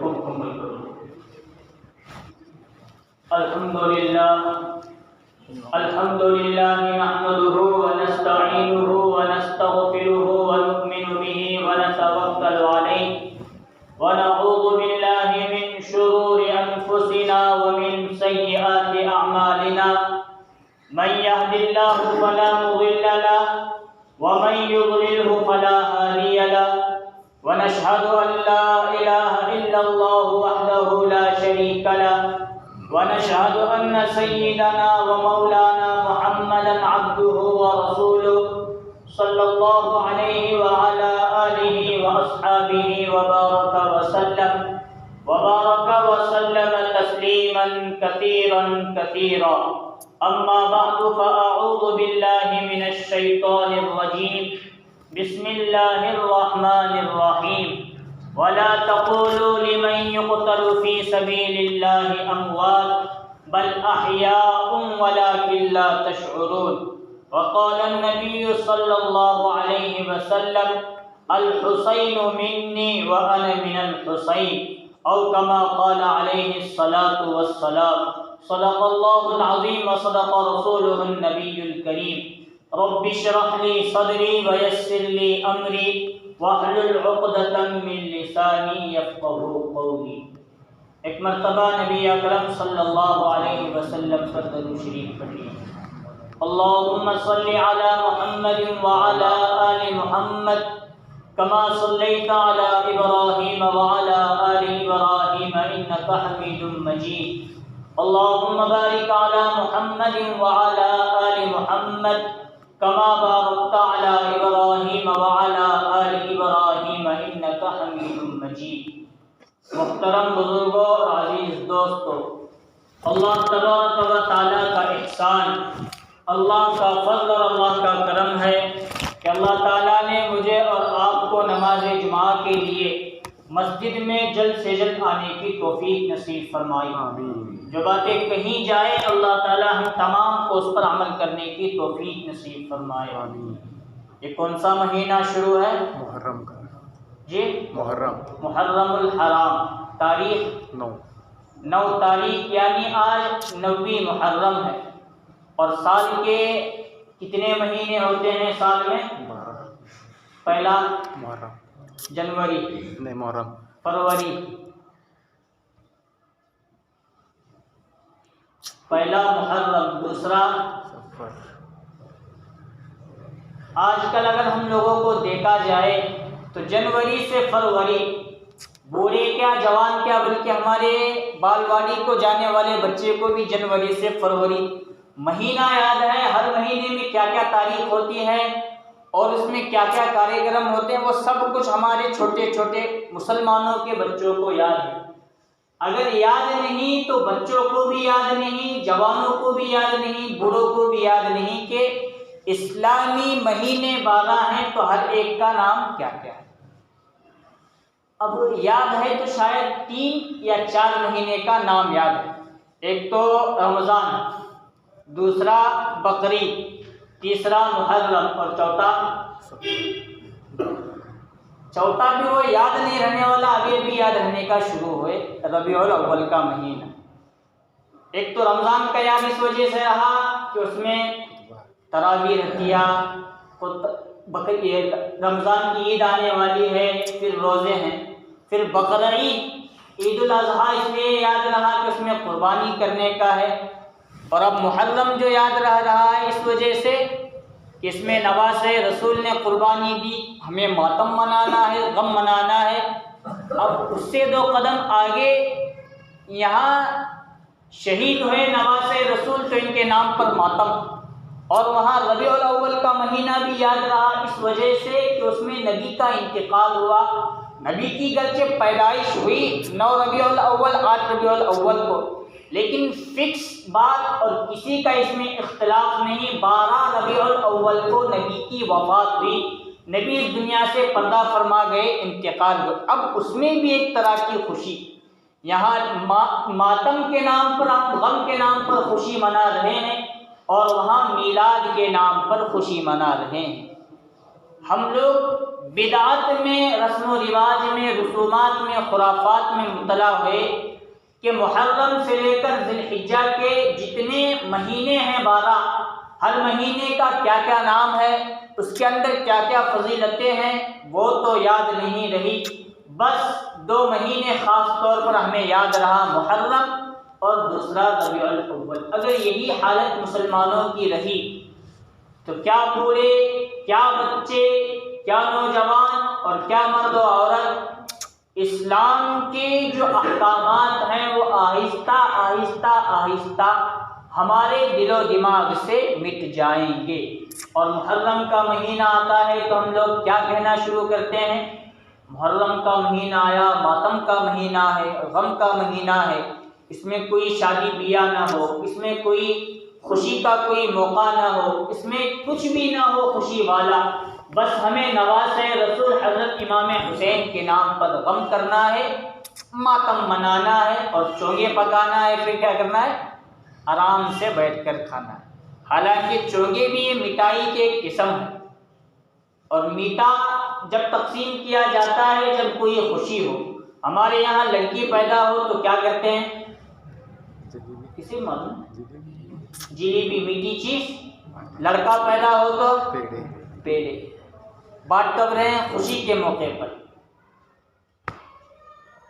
کو مکمل کرو۔ الحمدللہ نحمده ونستعینه ونستغفره ونؤمن به ونتوکل علیہ ونعوذ باللہ من شرور انفسنا ومن سیئات اعمالنا من يهد الله فلا مضل له ومن يضلله فلا هادي له ونشهد أن لا إله إلا الله وحده لا شريك له ونشهد أن سيدنا ومولانا محمدا عبده ورسوله صلى الله عليه وعلى آله وأصحابه وبارك وسلم تسليما كثيرا كثيرا أما بعد فأعوذ بالله من الشيطان الرجيم بسم الله الرحمن الرحيم ولا تقولوا لمن يقتل في سبيل الله أموات بل أحياء ولكن لا تشعرون وقال النبي صلى الله عليه وسلم الحسين مني وأنا من الحسين أو كما قال عليه الصلاة والسلام صدق الله العظيم وصدق رسوله النبي الكريم رب اشرح لي صدري ويسر لي أمري واحلل عقدة من لساني يفقهوا قولي۔ ایک مرتبہ نبی اکرم صلی اللہ علیہ وسلم پر درود شریف پڑھیے۔ اللهم صل على محمد وعلى آل محمد كما صليت على إبراهيم وعلى آل إبراهيم إنك حميد مجيد۔ اللهم بارك على محمد وعلى آل محمد كما باركت على إبراهيم وعلى آل إبراهيم إنك حميد مجيد۔ محترم بزرگوں اور عزیز دوستو، اللہ تبارک و تعالیٰ کا احسان، اللہ کا فضل اور اللہ کا کرم ہے کہ اللہ تعالیٰ نے مجھے اور آپ کو نماز جمعہ کے لیے مسجد میں جلد سے جلد آنے کی توفیق نصیب فرمائی۔ جو باتیں کہیں جائے اللہ تعالیٰ ہم تمام کو اس پر عمل کرنے کی توفیق نصیب فرمائے۔ یہ کون سا مہینہ شروع ہے؟ محرم کا جی محرم الحرام، تاریخ 9 تاریخ یعنی آج 9ویں محرم ہے۔ اور سال کے کتنے مہینے ہوتے ہیں سال میں؟ پہلا محرم، جنوری، نہیں محرم، فروری، پہلا محرم، دوسرا صفر۔ آج کل اگر ہم لوگوں کو دیکھا جائے تو جنوری سے فروری، بوڑھے کیا جوان کیا بلکہ ہمارے بال واڑی کو جانے والے بچے کو بھی جنوری سے فروری مہینہ یاد ہے۔ ہر مہینے میں کیا کیا تاریخ ہوتی ہے اور اس میں کیا کیا کاریکرم ہوتے ہیں، وہ سب کچھ ہمارے چھوٹے چھوٹے مسلمانوں کے بچوں کو یاد ہے۔ اگر یاد نہیں تو بچوں کو بھی یاد نہیں، جوانوں کو بھی یاد نہیں، بوڑھوں کو بھی یاد نہیں کہ اسلامی مہینے 12 ہیں تو ہر ایک کا نام کیا کیا ہے۔ اب یاد ہے تو شاید 3 یا 4 مہینے کا نام یاد ہے۔ ایک تو رمضان، دوسرا بقرعید، تیسرا محرم اور چوتھا بھی وہ یاد نہیں رہنے والا، ابھی بھی یاد رہنے کا شروع ہوئے، ربیع الاول کا مہینہ۔ ایک تو رمضان کا یاد اس وجہ سے رہا کہ اس میں تراویح رہتی ہے، رمضان کی عید آنے والی ہے، پھر روزے ہیں، پھر بقرعید، عید الاضحیٰ اس لیے یاد رہا کہ اس میں قربانی کرنے کا ہے۔ اور اب محرم جو یاد رہا ہے اس وجہ سے کہ اس میں نواز رسول نے قربانی دی، ہمیں ماتم منانا ہے، غم منانا ہے۔ اب اس سے 2 قدم آگے یہاں شہید ہوئے نواز رسول تو ان کے نام پر ماتم، اور وہاں ربیع الاول کا مہینہ بھی یاد رہا اس وجہ سے کہ اس میں نبی کا انتقال ہوا۔ نبی کی گرچہ پیدائش ہوئی 9 ربیع الاول 8 ربیع الاول کو، لیکن فکس بات اور کسی کا اس میں اختلاف نہیں، 12 ربیع الاول کو نبی کی وفات ہوئی، نبی اس دنیا سے پردہ فرما گئے، انتقال ہوئے۔ اب اس میں بھی ایک طرح کی خوشی، یہاں ماتم کے نام پر ہم غم کے نام پر خوشی منا رہے ہیں، اور وہاں میلاد کے نام پر خوشی منا رہے ہیں۔ ہم لوگ بدعات میں، رسم و رواج میں، رسومات میں، خرافات میں مبتلا ہوئے کہ محرم سے لے کر ذی الحجہ کے جتنے مہینے ہیں 12، ہر مہینے کا کیا کیا نام ہے، اس کے اندر کیا کیا فضیلتیں ہیں، وہ تو یاد نہیں رہی۔ بس 2 مہینے خاص طور پر ہمیں یاد رہا، محرم اور دوسرا ربیع الاول۔ اگر یہی حالت مسلمانوں کی رہی تو کیا بوڑھے، کیا بچے، کیا نوجوان اور کیا مرد و عورت اسلام کے جو احکامات ہیں وہ آہستہ آہستہ آہستہ ہمارے دل و دماغ سے مٹ جائیں گے۔ اور محرم کا مہینہ آتا ہے تو ہم لوگ کیا کہنا شروع کرتے ہیں؟ محرم کا مہینہ آیا، ماتم کا مہینہ ہے، غم کا مہینہ ہے، اس میں کوئی شادی بیاہ نہ ہو، اس میں کوئی خوشی کا کوئی موقع نہ ہو، اس میں کچھ بھی نہ ہو خوشی والا، بس ہمیں نواسہ رسول حضرت امام حسین کے نام پر غم کرنا ہے، ماتم منانا ہے اور چونگے پکانا ہے، پھر کیا کرنا ہے؟ آرام سے بیٹھ کر کھانا ہے۔ حالانکہ چونگے بھی یہ مٹائی کی ایک قسم ہے، اور میٹھا جب تقسیم کیا جاتا ہے جب کوئی خوشی ہو۔ ہمارے یہاں لڑکی پیدا ہو تو کیا کرتے ہیں؟ کسی معلوم؟ جلیبی، میٹھی چیز۔ لڑکا پیدا ہو تو پیڑے بانٹ کب رہے ہیں؟ خوشی کے موقع پر۔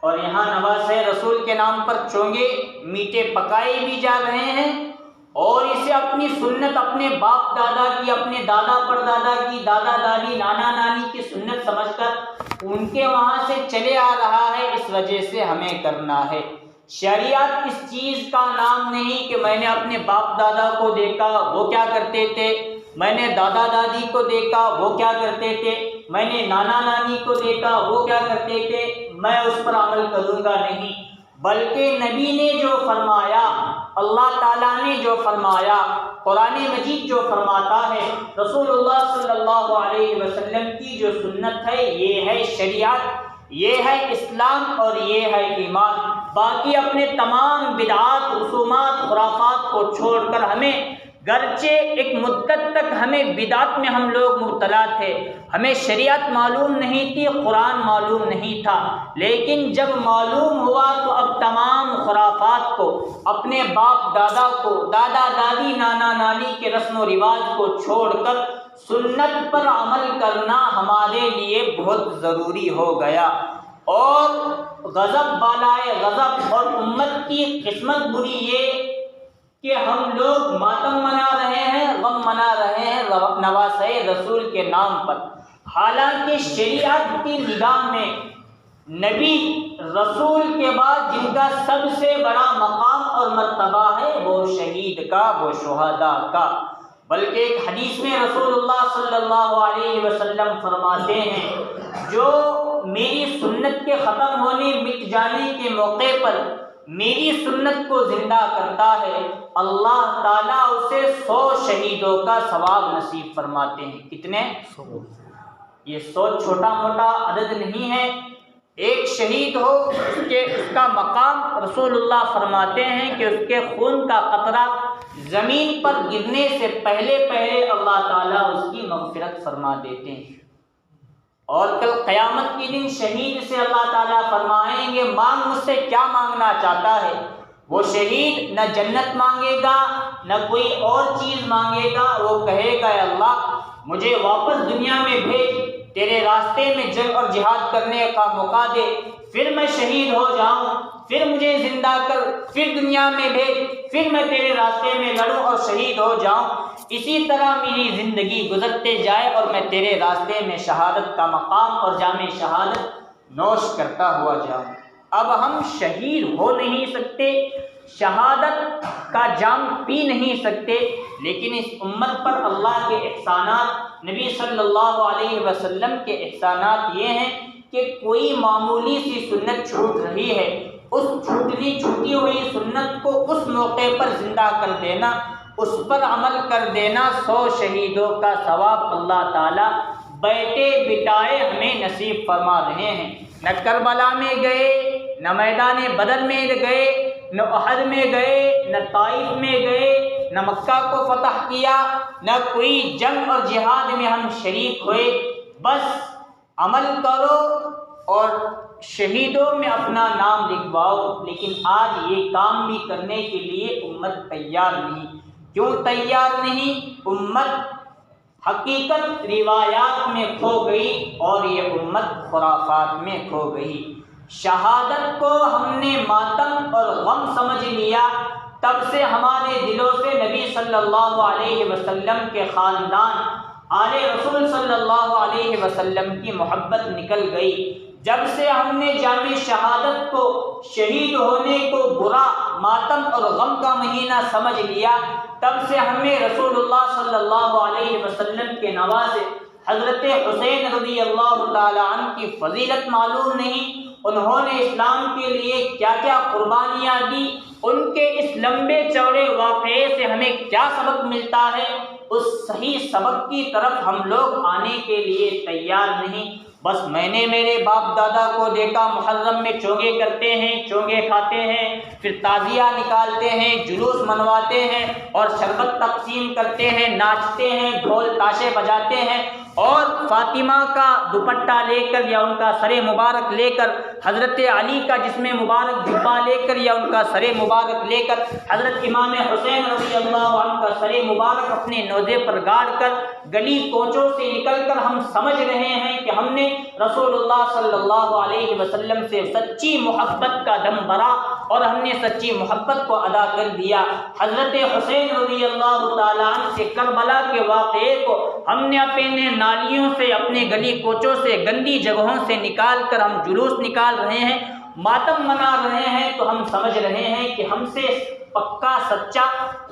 اور یہاں نواسہ رسول کے نام پر چونگے میٹھے پکائے بھی جا رہے ہیں، اور اسے اپنی سنت، اپنے باپ دادا کی، اپنے دادا پردادا کی، دادا دادی، نانا نانی کی سنت سمجھ کر ان کے وہاں سے چلے آ رہا ہے، اس وجہ سے ہمیں کرنا ہے۔ شریعت اس چیز کا نام نہیں کہ میں نے اپنے باپ دادا کو دیکھا وہ کیا کرتے تھے، میں نے دادا دادی کو دیکھا وہ کیا کرتے تھے، میں نے نانا نانی کو دیکھا وہ کیا کرتے تھے، میں اس پر عمل کروں گا، نہیں، بلکہ نبی نے جو فرمایا، اللہ تعالیٰ نے جو فرمایا، قرآن مجید جو فرماتا ہے، رسول اللہ صلی اللہ علیہ وسلم کی جو سنت ہے، یہ ہے شریعت، یہ ہے اسلام اور یہ ہے ایمان۔ باقی اپنے تمام بدعات، رسومات، خرافات کو چھوڑ کر ہمیں، گرچہ ایک مدت تک ہمیں بدعت میں ہم لوگ مبتلا تھے، ہمیں شریعت معلوم نہیں تھی، قرآن معلوم نہیں تھا، لیکن جب معلوم ہوا تو اب تمام خرافات کو، اپنے باپ دادا کو، دادا دادی، نانا نانی کے رسم و رواج کو چھوڑ کر سنت پر عمل کرنا ہمارے لیے بہت ضروری ہو گیا۔ اور غضب بالائے غضب اور امت کی قسمت بری یہ کہ ہم لوگ ماتم منا رہے ہیں، غم منا رہے ہیں نواسہ رسول کے نام پر، حالانکہ شریعت کی نگاہ میں نبی رسول کے بعد جن کا سب سے بڑا مقام اور مرتبہ ہے وہ شہید کا، وہ شہداء کا۔ بلکہ ایک حدیث میں رسول اللہ صلی اللہ علیہ وسلم فرماتے ہیں، جو میری سنت کے ختم ہونے، مٹ جانے کے موقع پر میری سنت کو زندہ کرتا ہے، اللہ تعالیٰ اسے 100 شہیدوں کا ثواب نصیب فرماتے ہیں۔ کتنے؟ 100۔ یہ 100 چھوٹا موٹا عدد نہیں ہے۔ ایک شہید ہو اس کا مقام رسول اللہ فرماتے ہیں کہ اس کے خون کا قطرہ زمین پر گرنے سے پہلے اللہ تعالیٰ اس کی مغفرت فرما دیتے ہیں۔ اور کل قیامت کے دن شہید سے اللہ تعالیٰ فرمائیں گے، مانگ مجھ سے کیا مانگنا چاہتا ہے؟ وہ شہید نہ جنت مانگے گا نہ کوئی اور چیز مانگے گا، وہ کہے گا، اے اللہ مجھے واپس دنیا میں بھیج، تیرے راستے میں جنگ اور جہاد کرنے کا موقع دے، پھر میں شہید ہو جاؤں، پھر مجھے زندہ کر، پھر دنیا میں بھیج، پھر میں تیرے راستے میں لڑوں اور شہید ہو جاؤں، اسی طرح میری زندگی گزرتے جائے اور میں تیرے راستے میں شہادت کا مقام اور جام شہادت نوش کرتا ہوا جاؤں۔ اب ہم شہید ہو نہیں سکتے، شہادت کا جام پی نہیں سکتے، لیکن اس امت پر اللہ کے احسانات، نبی صلی اللہ علیہ وسلم کے احسانات یہ ہیں کہ کوئی معمولی سی سنت چھوٹ رہی ہے، اس چھوٹی ہوئی سنت کو اس موقع پر زندہ کر دینا، اس پر عمل کر دینا، 100 شہیدوں کا ثواب اللہ تعالیٰ بیٹے بٹائے ہمیں نصیب فرما رہے ہیں۔ نہ کربلا میں گئے، نہ میدان بدر میں گئے، نہ احد میں گئے، نہ طائف میں گئے، نہ مکہ کو فتح کیا، نہ کوئی جنگ اور جہاد میں ہم شریک ہوئے، بس عمل کرو اور شہیدوں میں اپنا نام لکھواؤ، لیکن آج یہ کام بھی کرنے کے لیے امت تیار نہیں۔ کیوں تیار نہیں؟ امت حقیقت روایات میں کھو گئی اور یہ امت خرافات میں کھو گئی۔ شہادت کو ہم نے ماتم اور غم سمجھ لیا، تب سے ہمارے دلوں سے نبی صلی اللہ علیہ وسلم کے خاندان، آل رسول صلی اللہ علیہ وسلم کی محبت نکل گئی۔ جب سے ہم نے جام شہادت کو، شہید ہونے کو برا، ماتم اور غم کا مہینہ سمجھ لیا، تب سے ہمیں رسول اللہ صلی اللہ علیہ وسلم کے نواسے حضرت حسین رضی اللہ تعالی عنہ کی فضیلت معلوم نہیں۔ انہوں نے اسلام کے لیے کیا کیا قربانیاں دی، ان کے اس لمبے چوڑے واقعے سے ہمیں کیا سبق ملتا ہے، اس صحیح سبق کی طرف ہم لوگ آنے کے لیے تیار نہیں۔ بس میں نے میرے باپ دادا کو دیکھا محرم میں چونگے کرتے ہیں، چونگے کھاتے ہیں، پھر تعزیہ نکالتے ہیں، جلوس منواتے ہیں اور شربت تقسیم کرتے ہیں، ناچتے ہیں، ڈھول تاشے بجاتے ہیں، اور فاطمہ کا دوپٹہ لے کر یا ان کا سر مبارک لے کر، حضرت علی کا جسم مبارک جبہ لے کر یا ان کا سر مبارک لے کر، حضرت امام حسین رضی اللہ عنہ کا سر مبارک اپنے نیزے پر گاڑ کر گلی کوچوں سے نکل کر ہم سمجھ رہے ہیں کہ ہم نے رسول اللہ صلی اللہ علیہ وسلم سے سچی محبت کا دم بھرا اور ہم نے سچی محبت کو ادا کر دیا۔ حضرت حسین رضی اللہ تعالیٰ عنہ سے کربلا کے واقعے کو ہم نے اپنے نالیوں سے، اپنے گلی کوچوں سے، گندی جگہوں سے نکال کر ہم جلوس نکال رہے ہیں، ماتم منا رہے ہیں، تو ہم سمجھ رہے ہیں کہ ہم سے پکا سچا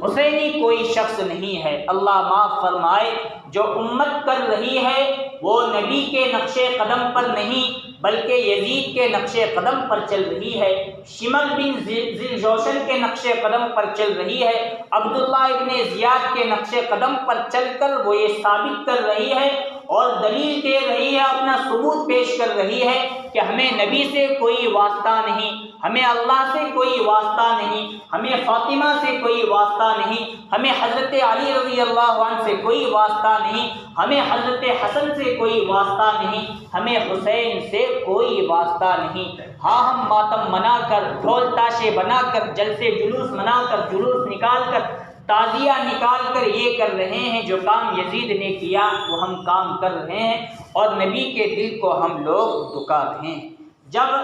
حسینی کوئی شخص نہیں ہے۔ اللہ معاف فرمائے، جو امت کر رہی ہے وہ نبی کے نقش قدم پر نہیں بلکہ یزید کے نقش قدم پر چل رہی ہے، شمل بن ذی جوشن کے نقش قدم پر چل رہی ہے، عبداللہ ابن زیاد کے نقش قدم پر چل کر وہ یہ ثابت کر رہی ہے اور دلیل دے رہی ہے، اپنا ثبوت پیش کر رہی ہے کہ ہمیں نبی سے کوئی واسطہ نہیں، ہمیں اللہ سے کوئی واسطہ نہیں، ہمیں فاطمہ سے کوئی واسطہ نہیں، ہمیں حضرت علی رضی اللہ عنہ سے کوئی واسطہ نہیں، ہمیں حضرت حسن سے کوئی واسطہ نہیں، ہمیں حسین سے کوئی واسطہ نہیں۔ ہاں ہم ماتم منا کر، ڈھول تاشے بنا کر، جلسے جلوس منا کر، جلوس نکال کر، تعزیہ نکال کر یہ کر رہے ہیں جو کام یزید نے کیا وہ ہم کام کر رہے ہیں، اور نبی کے دل کو ہم لوگ دکا رہے ہیں۔ جب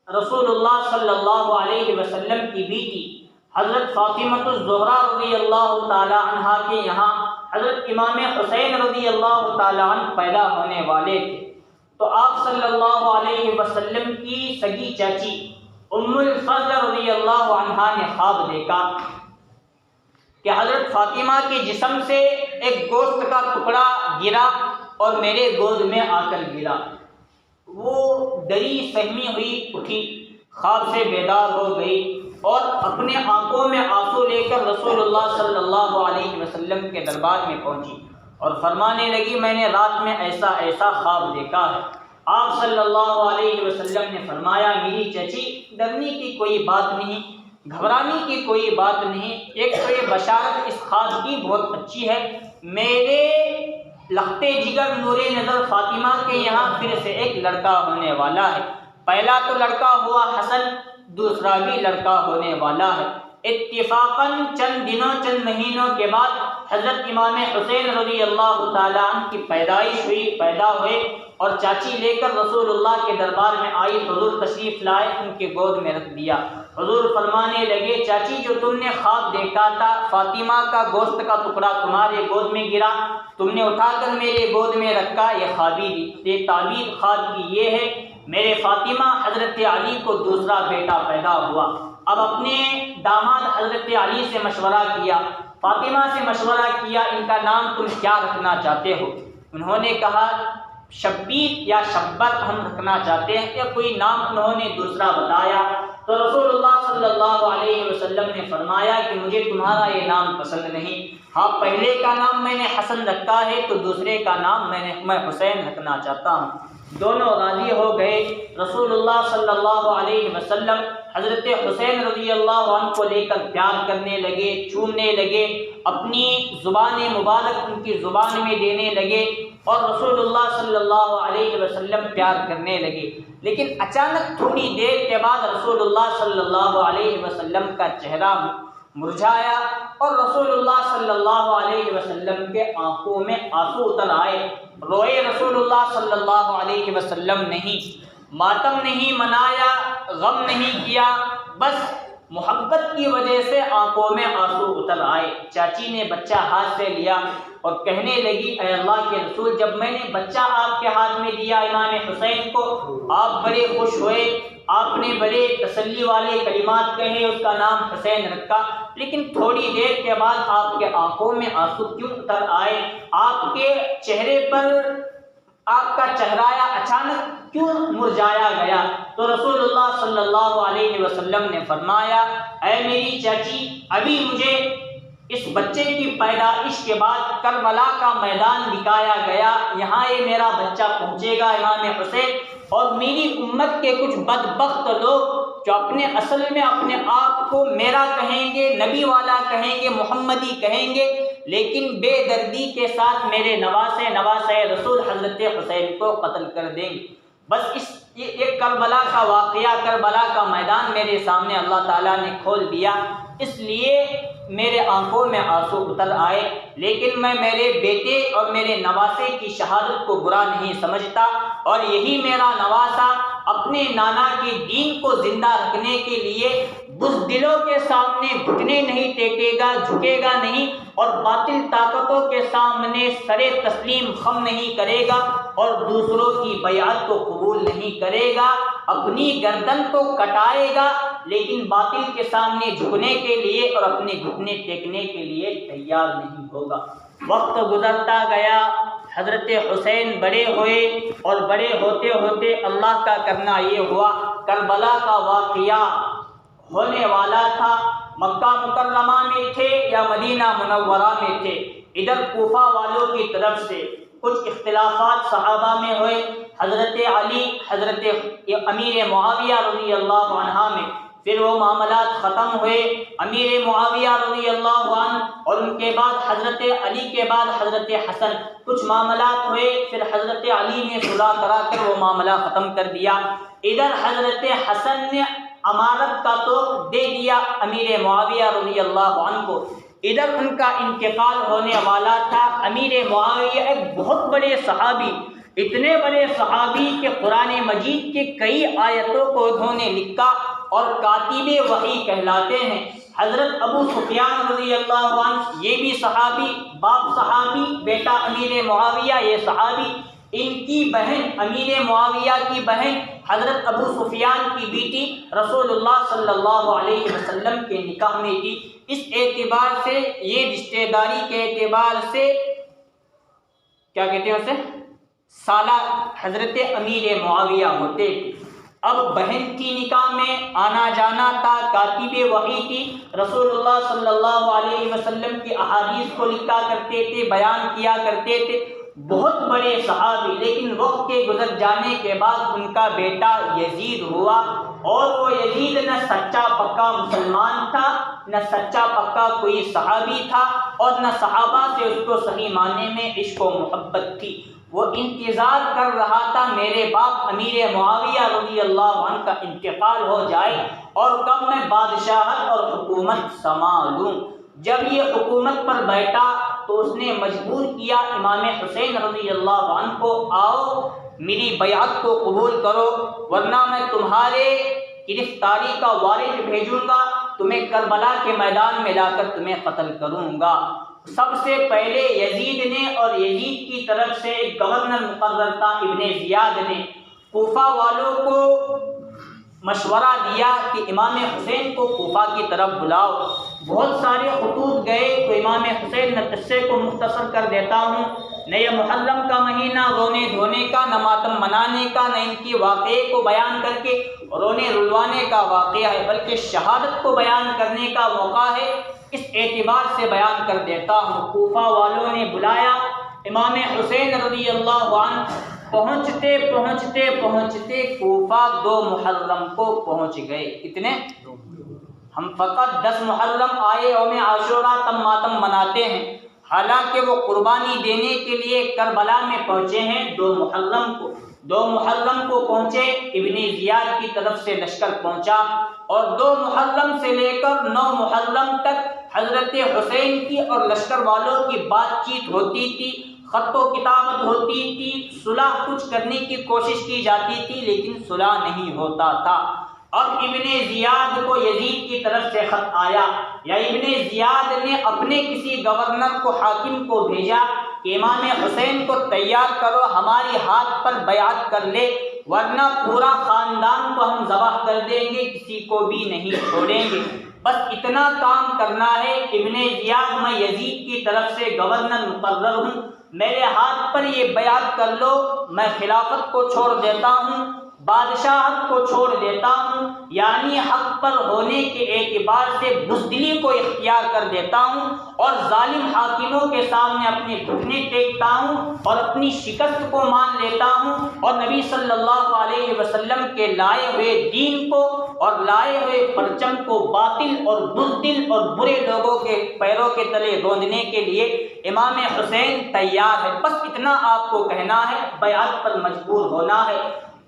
رسول اللہ صلی اللہ علیہ وسلم کی بیٹی حضرت فاطمہ الزہرا رضی اللہ تعالی عنہا کے یہاں حضرت امام حسین رضی اللہ تعالی عنہ پیدا ہونے والے تھے، تو آپ صلی اللہ علیہ وسلم کی سگی چاچی ام الفضل رضی اللہ عنہا نے خواب دیکھا کہ حضرت فاطمہ کے جسم سے ایک گوشت کا ٹکڑا گرا اور میرے گود میں آ کر گرا۔ وہ ڈری سہمی ہوئی اٹھی، خواب سے بیدار ہو گئی اور اپنے آنکھوں میں آنسو لے کر رسول اللہ صلی اللہ علیہ وسلم کے دربار میں پہنچی اور فرمانے لگی میں نے رات میں ایسا ایسا خواب دیکھا ہے۔ آپ صلی اللہ علیہ وسلم نے فرمایا میری چچی ڈرنے کی کوئی بات نہیں، گھبرانے کی کوئی بات نہیں، ایک تو یہ بشارت اس خواب کی بہت اچھی ہے، میرے لختے جگر نور نظر فاطمہ کے یہاں پھر سے ایک لڑکا ہونے والا ہے، پہلا تو لڑکا ہوا حسن، دوسرا بھی لڑکا ہونے والا ہے۔ اتفاقاً چند دنوں چند مہینوں کے بعد حضرت امام حسین رضی اللہ تعالیٰ عنہ کی پیدائش ہوئی، پیدا ہوئے اور چاچی لے کر رسول اللہ کے دربار میں آئی، حضور تشریف لائے، ان کے گود میں رکھ دیا۔ حضور فرمانے لگے چاچی جو تم نے خواب دیکھا تھا فاطمہ کا گوشت کا ٹکڑا تمہارے گود میں گرا، تم نے اٹھا کر میرے گود میں رکھا، یہ خوابی یہ تعبیر خواب کی یہ ہے میرے فاطمہ حضرت علی کو دوسرا بیٹا پیدا ہوا۔ اب اپنے داماد حضرت علی سے مشورہ کیا، فاطمہ سے مشورہ کیا ان کا نام تم کیا رکھنا چاہتے ہو؟ انہوں نے کہا شبیر یا شبر ہم رکھنا چاہتے ہیں، یا کوئی نام انہوں نے دوسرا بتایا، تو رسول اللہ صلی اللہ علیہ وسلم نے فرمایا کہ مجھے تمہارا یہ نام پسند نہیں، ہاں پہلے کا نام میں نے حسن رکھا ہے تو دوسرے کا نام میں حسین رکھنا چاہتا ہوں۔ دونوں راضی ہو گئے۔ رسول اللہ صلی اللہ علیہ وسلم حضرت حسین رضی اللہ عنہ کو لے کر پیار کرنے لگے، چومنے لگے، اپنی زبان مبارک ان کی زبان میں دینے لگے اور رسول اللہ صلی اللہ علیہ وسلم پیار کرنے لگے۔ لیکن اچانک تھوڑی دیر کے بعد رسول اللہ صلی اللہ علیہ وسلم کا چہرہ مرجھایا اور رسول اللہ صلی اللہ علیہ وسلم کے آنکھوں میں آنسو اتر آئے۔ روئے رسول اللہ صلی اللہ علیہ وسلم نہیں، ماتم نہیں منایا، غم نہیں کیا، بس محبت کی وجہ سے آنکھوں میں آنسو اتر آئے۔ چاچی نے بچہ ہاتھ سے لیا اور کہنے لگی اے اللہ کے رسول، جب میں نے بچہ آپ کے ہاتھ میں دیا امام حسین کو، آپ بڑے خوش ہوئے، آپ نے بڑے تسلی والے کلمات کہے، اس کا نام حسین رکھا، لیکن تھوڑی دیر کے بعد آپ کے آنکھوں میں آنسو کیوں اتر آئے؟ آپ کے چہرے پر آپ کا چہرہ اچانک کیوں مرجھایا گیا؟ تو رسول اللہ صلی اللہ علیہ وسلم نے فرمایا اے میری چاچی، ابھی مجھے اس بچے کی پیدائش کے بعد کربلا کا میدان دکھایا گیا، یہاں یہ میرا بچہ پہنچے گا امام حسین، اور میری امت کے کچھ بدبخت لوگ جو اصل میں اپنے آپ کو میرا کہیں گے، نبی والا کہیں گے، محمدی کہیں گے، لیکن بے دردی کے ساتھ میرے نواسے رسول حضرت حسین کو قتل کر دیں گے۔ بس یہ کربلا کا واقعہ، کربلا کا میدان میرے سامنے اللہ تعالیٰ نے کھول دیا، اس لیے میرے آنکھوں میں آنسو اتر آئے، لیکن میں میرے بیٹے اور میرے نواسے کی شہادت کو برا نہیں سمجھتا، اور یہی میرا نواسا اپنے نانا کے دین کو زندہ رکھنے کے لیے بزدلوں کے سامنے گھٹنے نہیں ٹیکے گا، جھکے گا نہیں، اور باطل طاقتوں کے سامنے سر تسلیم خم نہیں کرے گا، اور دوسروں کی بیعت کو قبول نہیں کرے گا، اپنی گردن کو کٹائے گا، لیکن باطل کے سامنے جھکنے کے لیے اور اپنے گھٹنے ٹیکنے کے لیے تیار نہیں ہوگا۔ وقت گزرتا گیا، حضرت حسین بڑے ہوئے، اور بڑے ہوتے ہوتے اللہ کا کرنا یہ ہوا، کربلا کا واقعہ ہونے والا تھا، مکہ مکرمہ میں تھے یا مدینہ منورہ میں تھے، ادھر کوفہ والوں کی طرف سے کچھ اختلافات صحابہ میں ہوئے، حضرت علی، حضرت امیر معاویہ رضی اللہ عنہ میں، پھر وہ معاملات ختم ہوئے، امیر معاویہ رضی اللہ عنہ اور ان کے بعد حضرت علی کے بعد حضرت حسن، کچھ معاملات ہوئے، پھر حضرت علی نے صلح کرا کر وہ معاملہ ختم کر دیا۔ ادھر حضرت حسن نے امارت کا توق دے دیا امیر معاویہ رضی اللہ عنہ کو، ادھر ان کا انتقال ہونے والا تھا۔ امیر معاویہ ایک بہت بڑے صحابی، اتنے بڑے صحابی کہ قرآن مجید کے کئی آیتوں کو انہوں نے لکھا اور کاتب وحی کہلاتے ہیں۔ حضرت ابو سفیان رضی اللہ عنہ یہ بھی صحابی، باپ صحابی، بیٹا امیر معاویہ یہ صحابی، ان کی بہن امیر معاویہ کی بہن حضرت ابو سفیان کی بیٹی رسول اللہ صلی اللہ علیہ وسلم کے نکاح میں تھی۔ اس اعتبار سے یہ رشتہ داری کے اعتبار سے کیا کہتے ہیں اسے، سالہ حضرت امیر معاویہ ہوتے تھے۔ اب بہن کی نکاح میں آنا جانا تھا، کاتب وحی تھی، رسول اللہ صلی اللہ علیہ وسلم کی احادیث کو لکھا کرتے تھے، بیان کیا کرتے تھے، بہت بڑے صحابی، لیکن وقت کے گزر جانے کے بعد ان کا بیٹا یزید ہوا، اور وہ یزید نہ سچا پکا مسلمان تھا، نہ سچا پکا کوئی صحابی تھا، اور نہ صحابہ سے اس کو صحیح معنی میں عشق و محبت تھی۔ وہ انتظار کر رہا تھا میرے باپ امیر معاویہ رضی اللہ عنہ کا انتقال ہو جائے اور کب میں بادشاہت اور حکومت سنبھالوں۔ جب یہ حکومت پر بیٹھا تو اس نے مجبور کیا امام حسین رضی اللہ عنہ کو، آؤ میری بیعت کو قبول کرو، ورنہ میں تمہارے گرفتاری کا وارث بھیجوں گا، تمہیں کربلا کے میدان میں لا کر تمہیں قتل کروں گا۔ سب سے پہلے یزید نے، اور یزید کی طرف سے ایک گورنر مقرر تھا ابن زیاد نے، کوفہ والوں کو مشورہ دیا کہ امام حسین کو کوفہ کی طرف بلاؤ۔ بہت سارے خطوط گئے تو امام حسین نے قصے کو مختصر کر دیتا ہوں، نہ یہ محرم کا مہینہ رونے دھونے کا، نہ ماتم منانے کا، نہ ان کی واقعے کو بیان کر کے رونے رلوانے کا واقعہ ہے، بلکہ شہادت کو بیان کرنے کا موقع ہے، اس اعتبار سے بیان کر دیتا ہوں۔ کوفہ والوں نے بلایا امام حسین رضی اللہ عنہ پہنچتے پہنچتے پہنچتے کوفہ 2 محرم کو پہنچ گئے۔ کتنے؟ ہم فقط 10 محرم آئے یوم عاشوراء تب ماتم مناتے ہیں، حالانکہ وہ قربانی دینے کے لیے کربلا میں پہنچے ہیں 2 محرم کو۔ 2 محرم کو پہنچے، ابن زیاد کی طرف سے لشکر پہنچا، اور 2 محرم سے لے کر 9 محرم تک حضرت حسین کی اور لشکر والوں کی بات چیت ہوتی تھی، خط و کتابت ہوتی تھی، صلح کچھ کرنے کی کوشش کی جاتی تھی، لیکن صلح نہیں ہوتا تھا۔ اب ابن زیاد کو یزید کی طرف سے خط آیا، یا ابن زیاد نے اپنے کسی گورنر کو، حاکم کو بھیجا کہ امام حسین کو تیار کرو، ہماری ہاتھ پر بیعت کر لے، ورنہ پورا خاندان کو ہم ذبح کر دیں گے، کسی کو بھی نہیں چھوڑیں گے۔ بس اتنا کام کرنا ہے، ابن زیاد میں یزید کی طرف سے گورنر مقرر ہوں، میرے ہاتھ پر یہ بیعت کر لو، میں خلافت کو چھوڑ دیتا ہوں، بادشاہت کو چھوڑ دیتا ہوں، یعنی حق پر ہونے کے اعتبار سے بزدلی کو اختیار کر دیتا ہوں، اور ظالم حاکموں کے سامنے اپنے گھٹنے ٹیکتا ہوں، اور اپنی شکست کو مان لیتا ہوں، اور نبی صلی اللہ علیہ وسلم کے لائے ہوئے دین کو اور لائے ہوئے پرچم کو باطل اور بزدل اور برے لوگوں کے پیروں کے تلے روندنے کے لیے امام حسین تیار ہے۔ بس اتنا آپ کو کہنا ہے، بیعت پر مجبور ہونا ہے۔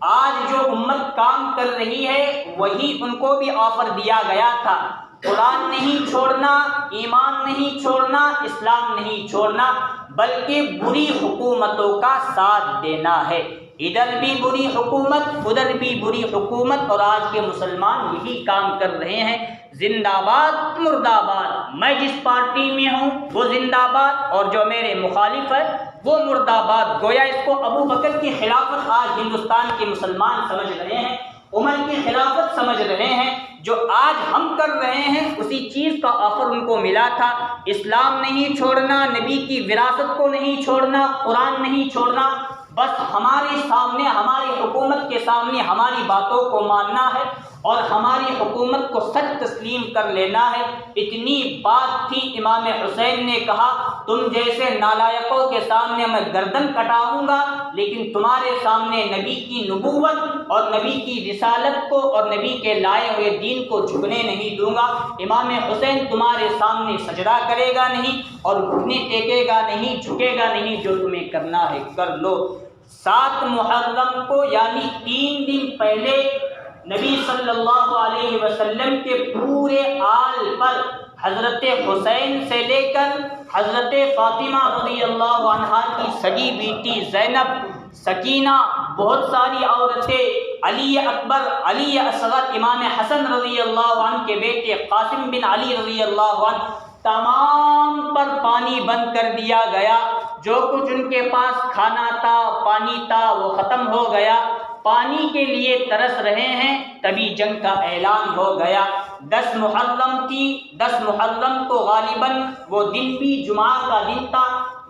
آج جو امت کام کر رہی ہے وہی ان کو بھی آفر دیا گیا تھا، قرآن نہیں چھوڑنا، ایمان نہیں چھوڑنا، اسلام نہیں چھوڑنا، بلکہ بری حکومتوں کا ساتھ دینا ہے۔ ادھر بھی بری حکومت، ادھر بھی بری حکومت، اور آج کے مسلمان یہی کام کر رہے ہیں۔ زندہ باد مرد آباد، میں جس پارٹی میں ہوں وہ زندہ باد، اور جو میرے مخالف ہے وہ مرد آباد۔ گویا اس کو ابو بکر کی خلافت آج ہندوستان کے مسلمان سمجھ رہے ہیں، عمر کی خلافت سمجھ رہے ہیں۔ جو آج ہم کر رہے ہیں اسی چیز کا آفر ان کو ملا تھا۔ اسلام نہیں چھوڑنا، نبی کی وراثت کو نہیں چھوڑنا، قرآن نہیں چھوڑنا، بس ہمارے سامنے، ہماری حکومت کے سامنے ہماری باتوں کو ماننا ہے اور ہماری حکومت کو سچ تسلیم کر لینا ہے۔ اتنی بات تھی، امام حسین نے کہا تم جیسے نالائقوں کے سامنے میں گردن کٹاؤں گا، لیکن تمہارے سامنے نبی کی نبوت اور نبی کی رسالت کو اور نبی کے لائے ہوئے دین کو جھکنے نہیں دوں گا۔ امام حسین تمہارے سامنے سجدہ کرے گا نہیں اور گھٹنے ٹیکے گا نہیں، جھکے گا نہیں، جو تمہیں کرنا ہے کر لو۔ 7 محرم کو یعنی 3 دن پہلے نبی صلی اللہ علیہ وسلم کے پورے آل پر حضرت حسین سے لے کر حضرت فاطمہ رضی اللہ عنہا کی سگی بیٹی زینب، سکینہ، بہت ساری عورتیں، علی اکبر، علی اصغر، امام حسن رضی اللہ عنہ کے بیٹے قاسم بن علی رضی اللہ عنہ، تمام پر پانی بند کر دیا گیا۔ جو کچھ ان کے پاس کھانا تھا، پانی تھا، وہ ختم ہو گیا۔ پانی کے لیے ترس رہے ہیں، تبھی جنگ کا اعلان ہو گیا۔ 10 محرم تھی، 10 محرم کو غالباً وہ دن بھی جمعہ کا دن تھا۔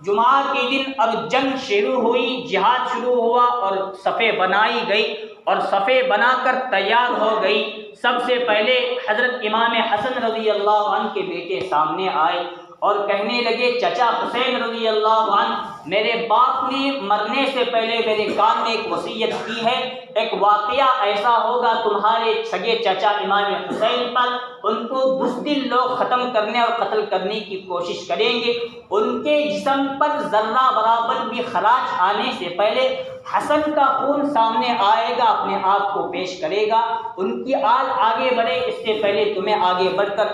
جمعہ کے دن اب جنگ شروع ہوئی، جہاد شروع ہوا، اور صفیں بنائی گئی اور صفیں بنا کر تیار ہو گئی۔ سب سے پہلے حضرت امام حسن رضی اللہ عنہ کے بیٹے سامنے آئے اور کہنے لگے چچا حسین رضی اللہ عنہ، میرے باپ نے مرنے سے پہلے میرے کان میں ایک وصیت کی ہے، ایک واقعہ ایسا ہوگا تمہارے سگے چچا امام حسین پر، ان کو بزدل لوگ ختم کرنے اور قتل کرنے کی کوشش کریں گے، ان کے جسم پر ذرہ برابر بھی خراش آنے سے پہلے حسن کا خون سامنے آئے گا، اپنے آپ کو پیش کرے گا، ان کی آل آگے بڑھے اس سے پہلے تمہیں آگے بڑھ کر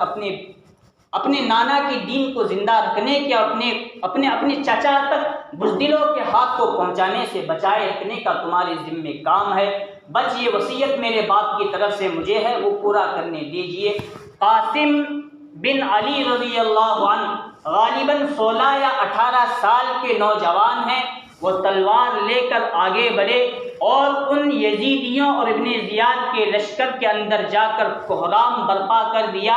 اپنے نانا کے دین کو زندہ رکھنے کے، اپنے چچا تک بزدلوں کے ہاتھ کو پہنچانے سے بچائے رکھنے کا تمہارے ذمہ کام ہے۔ بس یہ وصیت میرے باپ کی طرف سے مجھے ہے، وہ پورا کرنے دیجئے۔ قاسم بن علی رضی اللہ عنہ غالباً 16 یا 18 سال کے نوجوان ہیں، وہ تلوار لے کر آگے بڑھے اور ان یزیدیوں اور ابن زیاد کے لشکر کے اندر جا کر کوہرام برپا کر دیا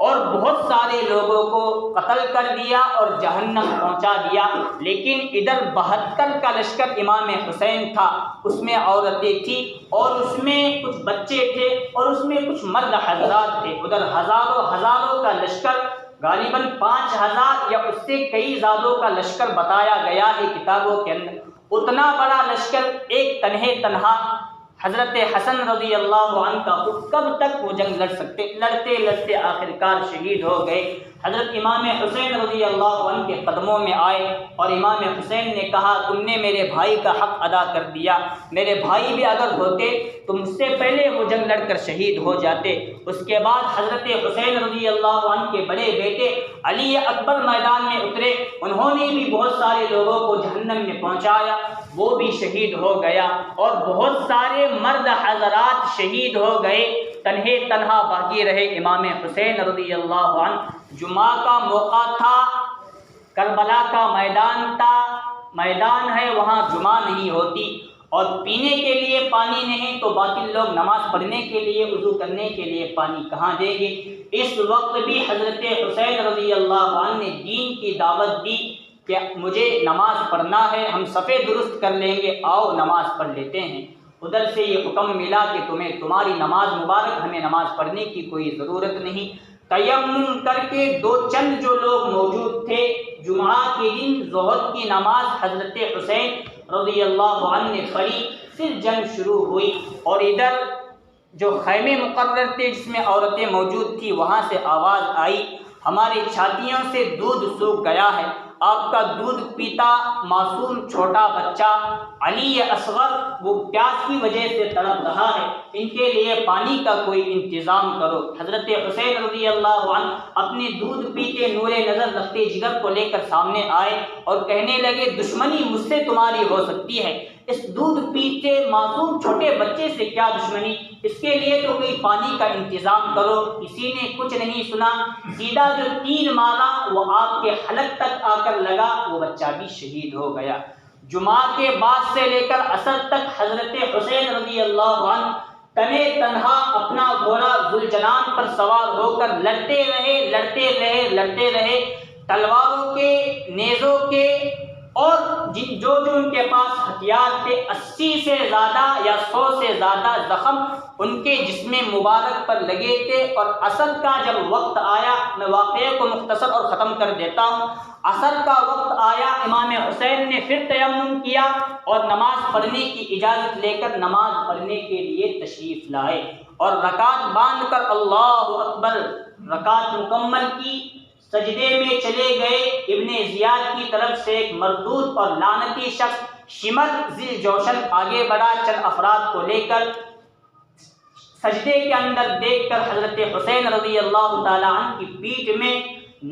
اور بہت سارے لوگوں کو قتل کر دیا اور جہنم پہنچا دیا۔ لیکن ادھر 72 کا لشکر امام حسین تھا، اس میں عورتیں تھیں اور اس میں کچھ بچے تھے اور اس میں کچھ مرد حضرات تھے۔ ادھر ہزاروں کا لشکر، غالباً 5000 یا اس سے کئی زیادوں کا لشکر بتایا گیا ہے کتابوں کے اندر، اتنا بڑا لشکر ایک تنہا حضرت حسن رضی اللہ عنہ کا کب تک وہ جنگ لڑ سکتے؟ لڑتے لڑتے آخرکار شہید ہو گئے۔ حضرت امام حسین رضی اللہ عنہ کے قدموں میں آئے اور امام حسین نے کہا تم نے میرے بھائی کا حق ادا کر دیا، میرے بھائی بھی اگر ہوتے تو مجھ سے پہلے وہ جنگ لڑ کر شہید ہو جاتے۔ اس کے بعد حضرت حسین رضی اللہ عنہ کے بڑے بیٹے علی اکبر میدان میں اترے، انہوں نے بھی بہت سارے لوگوں کو جہنم میں پہنچایا، وہ بھی شہید ہو گیا، اور بہت سارے مرد حضرات شہید ہو گئے، تنہا باقی رہے امام حسین رضی اللہ عنہ۔ جمعہ کا موقع تھا، کربلا کا میدان ہے، وہاں جمعہ نہیں ہوتی، اور پینے کے لیے پانی نہیں تو باقی لوگ نماز پڑھنے کے لیے، وضو کرنے کے لیے پانی کہاں دیں گے؟ اس وقت بھی حضرت حسین رضی اللہ عنہ نے دین کی دعوت دی کہ مجھے نماز پڑھنا ہے، ہم صفیں درست کر لیں گے، آؤ نماز پڑھ لیتے ہیں۔ ادھر سے یہ حکم ملا کہ تمہاری نماز مبارک، ہمیں نماز پڑھنے کی کوئی ضرورت نہیں۔ تیمم کر کے دو چند جو لوگ موجود تھے، جمعہ کے دن ظہر کی نماز حضرت حسین رضی اللہ عنہ نے پڑھی، پھر جنگ شروع ہوئی، اور ادھر جو خیمے مقرر تھے جس میں عورتیں موجود تھیں، وہاں سے آواز آئی ہماری چھاتیوں سے دودھ سوکھ گیا ہے، آپ کا دودھ پیتا معصوم چھوٹا بچہ علی اصغر وہ پیاس کی وجہ سے تڑپ رہا ہے، ان کے لیے پانی کا کوئی انتظام کرو۔ حضرت حسین رضی اللہ عنہ اپنے دودھ پیتے نور نظر رکھتے جگر کو لے کر سامنے آئے اور کہنے لگے دشمنی مجھ سے تمہاری ہو سکتی ہے، اس دودھ پیتے معصوم چھوٹے بچے سے کیا دشمنی، اس کے لیے تو کوئی پانی کا انتظام کرو۔ کسی نے کچھ نہیں سنا، سیدھا جو تیر مارا وہ آپ کے حلق تک آ کر لگا، وہ بچہ بھی شہید ہو گیا۔ جمعہ کے بعد سے لے کر عصر تک حضرت حسین رضی اللہ عنہ تنہا اپنا گھوڑا ذوالجنان پر سوار ہو کر لڑتے رہے، تلواروں کے، نیزوں کے، اور جو ان کے پاس ہتھیار تھے، 80 سے زیادہ یا 100 سے زیادہ زخم ان کے جسم مبارک پر لگے تھے۔ اور عصر کا جب وقت آیا، میں واقعے کو مختصر اور ختم کر دیتا ہوں، عصر کا وقت آیا، امام حسین نے پھر تیمم کیا اور نماز پڑھنے کی اجازت لے کر نماز پڑھنے کے لیے تشریف لائے، اور رکعت باندھ کر اللہ اکبر رکعت مکمل کی، سجدے میں چلے گئے۔ ابن زیاد کی طرف سے ایک مردود اور لعنتی شخص شمر ذی جوشن آگے بڑھا، چند افراد کو لے کر سجدے کے اندر دیکھ کر حضرت حسین رضی اللہ تعالی عنہ کی پیٹھ میں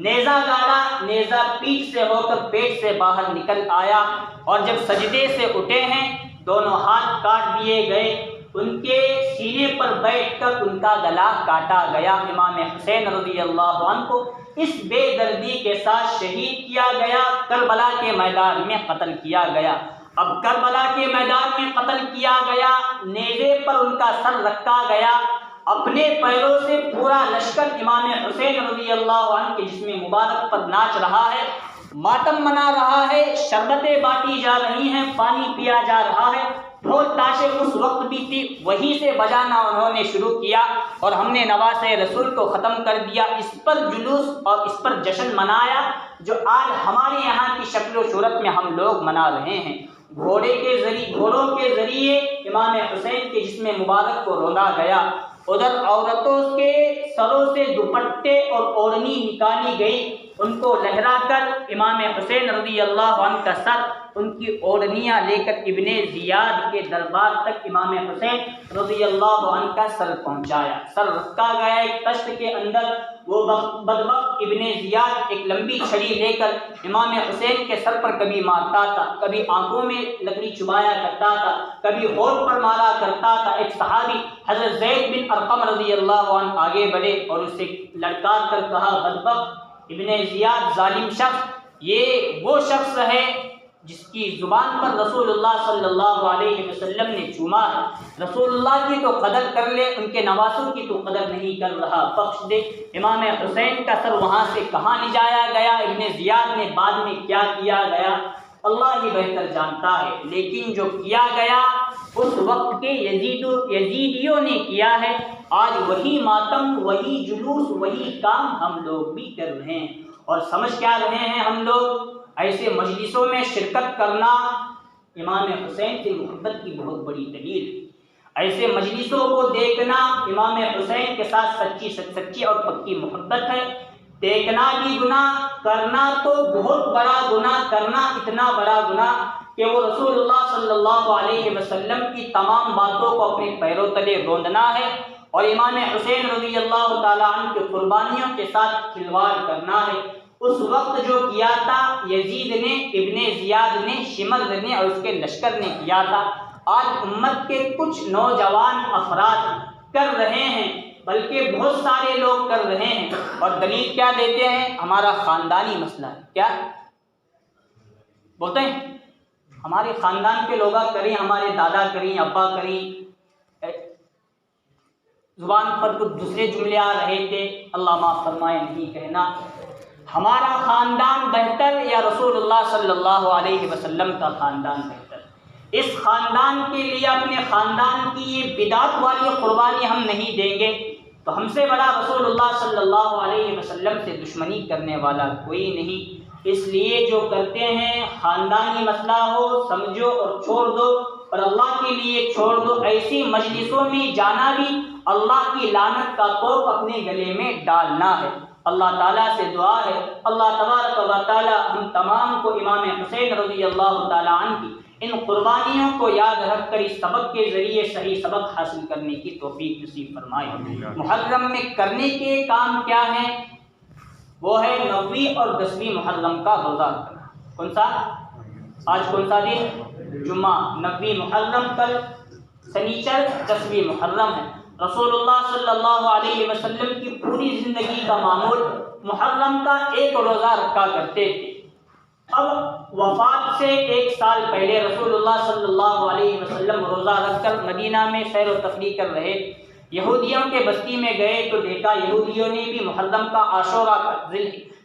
نیزہ گاڑا، نیزہ پیٹھ سے ہو کر پیٹ سے باہر نکل آیا، اور جب سجدے سے اٹھے ہیں دونوں ہاتھ کاٹ دیے گئے، ان کے سینے پر بیٹھ کر ان کا گلا کاٹا گیا۔ امام حسین رضی اللہ عنہ کو اس بے دردی کے ساتھ شہید کیا گیا، کربلا کے میدان میں قتل کیا گیا۔ اب کربلا کے میدان میں قتل کیا گیا، نیزے پر ان کا سر رکھا گیا، اپنے پیروں سے پورا لشکر امام حسین رضی اللہ عنہ کے جسم مبارک پر ناچ رہا ہے، ماتم منا رہا ہے، شربتیں بانٹی جا رہی ہیں، پانی پیا جا رہا ہے، ڈھول تاشے اس وقت بھی تھی، وہیں سے بجانا انہوں نے شروع کیا، اور ہم نے نواز رسول کو ختم کر دیا۔ اس پر جلوس اور اس پر جشن منایا جو آج ہمارے یہاں کی شکل و صورت میں ہم لوگ منا رہے ہیں۔ گھوڑوں کے ذریعے امام حسین کے جسم مبارک کو روندا گیا، ادھر عورتوں کے سروں سے دوپٹے اور اوڑھنی نکالی گئی، ان کو لہرا کر امام حسین رضی اللہ عنہ کا سر، ان کی اوڑھنیاں لے کر ابن زیاد کے دربار تک امام حسین رضی اللہ عنہ کا سر پہنچایا، سر رکھا گیا ایک تشت کے اندر۔ وہ بدبخت ابن زیاد ایک لمبی چھڑی لے کر امام حسین کے سر پر کبھی مارتا تھا، کبھی آنکھوں میں لکڑی چبایا کرتا تھا، کبھی ہونٹ پر مارا کرتا تھا۔ ایک صحابی حضرت زید بن ارقم رضی اللہ عنہ آگے بڑھے اور اسے للکار کر کہا بدبخت ابن زیاد ظالم شخص، یہ وہ شخص ہے جس کی زبان پر رسول اللہ صلی اللہ علیہ وسلم نے چوما ہے، رسول اللہ کی تو قدر کر لے، ان کے نواسوں کی تو قدر نہیں کر رہا، بخش دے۔ امام حسین کا سر وہاں سے کہاں لے جایا گیا، ابن زیاد نے بعد میں کیا کیا گیا، اللہ ہی بہتر جانتا ہے، لیکن جو کیا گیا اس وقت کے یزیدیوں نے کیا ہے۔ آج وہی ماتم، وہی جلوس، وہی کام ہم لوگ بھی کر رہے ہیں، اور سمجھ کیا رہے ہیں ہم لوگ؟ ایسے مجلسوں میں شرکت کرنا امام حسین سے محبت کی بہت بڑی دلیل ہے۔ ایسے مجلسوں کو دیکھنا امام حسین کے ساتھ سچی اور پکی محبت ہے۔ دیکھنا بھی گناہ، کرنا تو بہت بڑا گناہ، کرنا اتنا بڑا گناہ کہ وہ رسول اللہ صلی اللہ علیہ وسلم کی تمام باتوں کو اپنے پیروں تلے روندنا ہے، اور امام حسین رضی اللہ تعالیٰ عنہ کی قربانیوں کے ساتھ کھلواڑ کرنا ہے۔ اس وقت جو کیا تھا یزید نے، ابن زیاد نے، شمر نے اور اس کے لشکر نے کیا تھا، آج امت کے کچھ نوجوان افراد کر رہے ہیں، بلکہ بہت سارے لوگ کر رہے ہیں، اور دلیل کیا دیتے ہیں؟ ہمارا خاندانی مسئلہ ہے۔ کیا بولتے ہیں؟ ہمارے خاندان کے لوگ کریں، ہمارے دادا کریں، ابا کریں، زبان پر کچھ دوسرے جملے آ رہے تھے، اللہ معاف فرمائے نہیں کہنا۔ ہمارا خاندان بہتر یا رسول اللہ صلی اللہ علیہ وسلم کا خاندان بہتر؟ اس خاندان کے لیے، اپنے خاندان کی یہ بدعت والی قربانی ہم نہیں دیں گے تو ہم سے بڑا رسول اللہ صلی اللہ علیہ وسلم سے دشمنی کرنے والا کوئی نہیں۔ اس لیے جو کرتے ہیں خاندانی مسئلہ ہو سمجھو اور چھوڑ دو، اور اللہ کے لیے چھوڑ دو۔ ایسی مجلسوں میں جانا بھی اللہ کی لعنت کا توپ اپنے گلے میں ڈالنا ہے۔ اللہ تعالیٰ سے دعا ہے اللہ تبارک و تعالیٰ ہم تمام کو امام حسین رضی اللہ تعالیٰ عنہ کی ان قربانیوں کو یاد رکھ کر اس سبق کے ذریعے صحیح سبق حاصل کرنے کی توفیق نصیب فرمائے۔ محرم میں کرنے کے کام کیا ہیں؟ وہ ہے 9ویں اور 10ویں محرم کا روزہ رکھنا۔ کون سا؟ آج کون سا دن؟ جمعہ، 9ویں محرم، کل سنیچر 10ویں محرم ہے۔ رسول اللہ صلی اللہ علیہ وسلم کی پوری زندگی کا معمول محرم کا ایک روزہ رکھا کرتے تھے۔ اب وفات سے 1 سال پہلے رسول اللہ صلی اللہ علیہ وسلم روزہ رکھ کر مدینہ میں سیر و تفریح کر رہے، یہودیوں کے بستی میں گئے تو دیکھا یہودیوں نے بھی محرم کا عاشورہ کا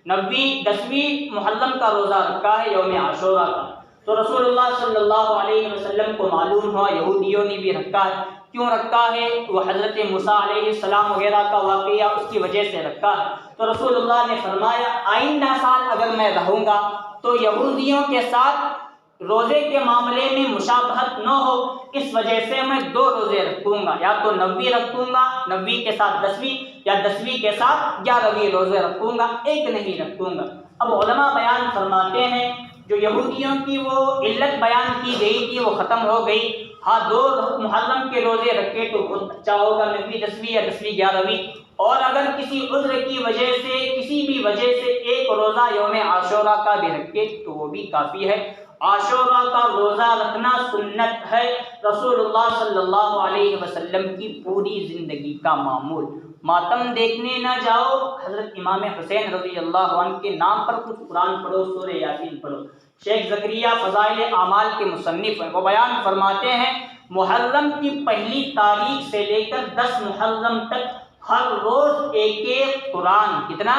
9ویں 10ویں محرم کا روزہ رکھا ہے، یوم عاشورہ کا۔ تو رسول اللہ صلی اللہ علیہ وسلم کو معلوم ہوا یہودیوں نے بھی رکھا ہے۔ کیوں رکھا ہے؟ وہ حضرت موسیٰ علیہ السلام وغیرہ کا واقعہ اس کی وجہ سے رکھا ہے۔ تو رسول اللہ نے فرمایا آئندہ سال اگر میں رہوں گا تو یہودیوں کے ساتھ روزے کے معاملے میں مشابہت نہ ہو، اس وجہ سے میں 2 روزے رکھوں گا، یا تو 9ویں رکھوں گا، 9ویں کے ساتھ 10ویں، یا 10ویں کے ساتھ 11ویں روزے رکھوں گا، ایک نہیں رکھوں گا۔ اب علماء بیان فرماتے ہیں جو یہودیوں کی وہ علت بیان کی گئی تھی وہ ختم ہو گئی۔ ہاں 2 محرم کے روزے رکھے تو بہت اچھا ہوگا، 9ویں 10ویں یا 10ویں 11ویں، اور اگر کسی عذر کی وجہ سے کسی بھی وجہ سے ایک روزہ یوم عاشورہ کا بھی رکھے تو وہ بھی کافی ہے۔ عاشورہ کا روزہ رکھنا سنت ہے، رسول اللہ صلی اللہ علیہ وسلم کی پوری زندگی کا معمول۔ ماتم دیکھنے نہ جاؤ، حضرت امام حسین رضی اللہ عنہ کے نام پر کچھ قرآن پڑھو، سورہ یاسین پڑھو۔ شیخ زکریا فضائل اعمال کے مصنف ہیں، وہ بیان فرماتے ہیں محرم کی پہلی تاریخ سے لے کر 10 محرم تک ہر روز ایک قرآن۔ کتنا؟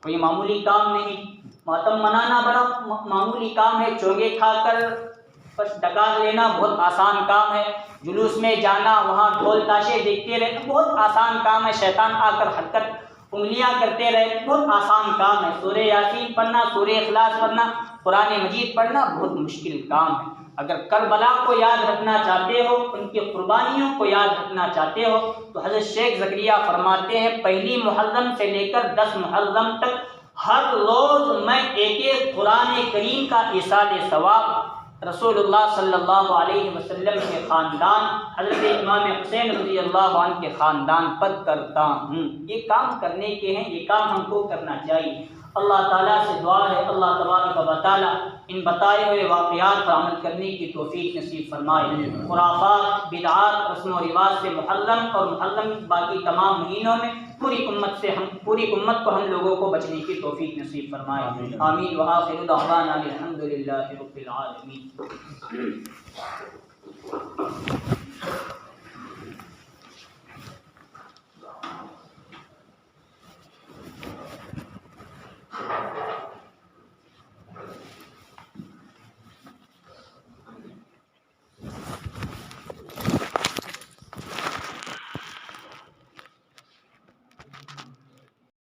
کوئی معمولی کام نہیں۔ ماتم منانا بڑا معمولی کام ہے، چوگے کھا کر بس ڈکار لینا بہت آسان کام ہے، جلوس میں جانا، وہاں ڈھول تاشے دیکھتے رہنا بہت آسان کام ہے، شیطان آ کر حرکت انگلیاں کرتے رہے بہت آسان کام ہے۔ سورہ یاسین پڑھنا، سورہ اخلاص پڑھنا، قرآن مجید پڑھنا بہت مشکل کام ہے۔ اگر کربلا کو یاد رکھنا چاہتے ہو، ان کی قربانیوں کو یاد رکھنا چاہتے ہو تو حضرت شیخ زکریا فرماتے ہیں پہلی محرم سے لے کر 10 محرم تک ہر روز میں ایک قرآن کریم کا ایصال ثواب رسول اللہ صلی اللہ علیہ وسلم کے خاندان حضرت امام حسین رضی اللہ عنہ کے خاندان پر کرتا ہوں۔ یہ کام کرنے کے ہیں، یہ کام ہم کو کرنا چاہیے۔ اللہ تعالیٰ سے دعا ہے اللہ تبارک و تعالیٰ ان بتائے ہوئے واقعات پر عمل کرنے کی توفیق نصیب فرمائے۔ خرافات، بدعات، رسم و رواج سے محرم اور محرم باقی تمام مہینوں میں پوری امت کو ہم لوگوں کو بچنے کی توفیق نصیب فرمائے۔ آمین وآخر دعوانا الحمدللہ رب العالمین۔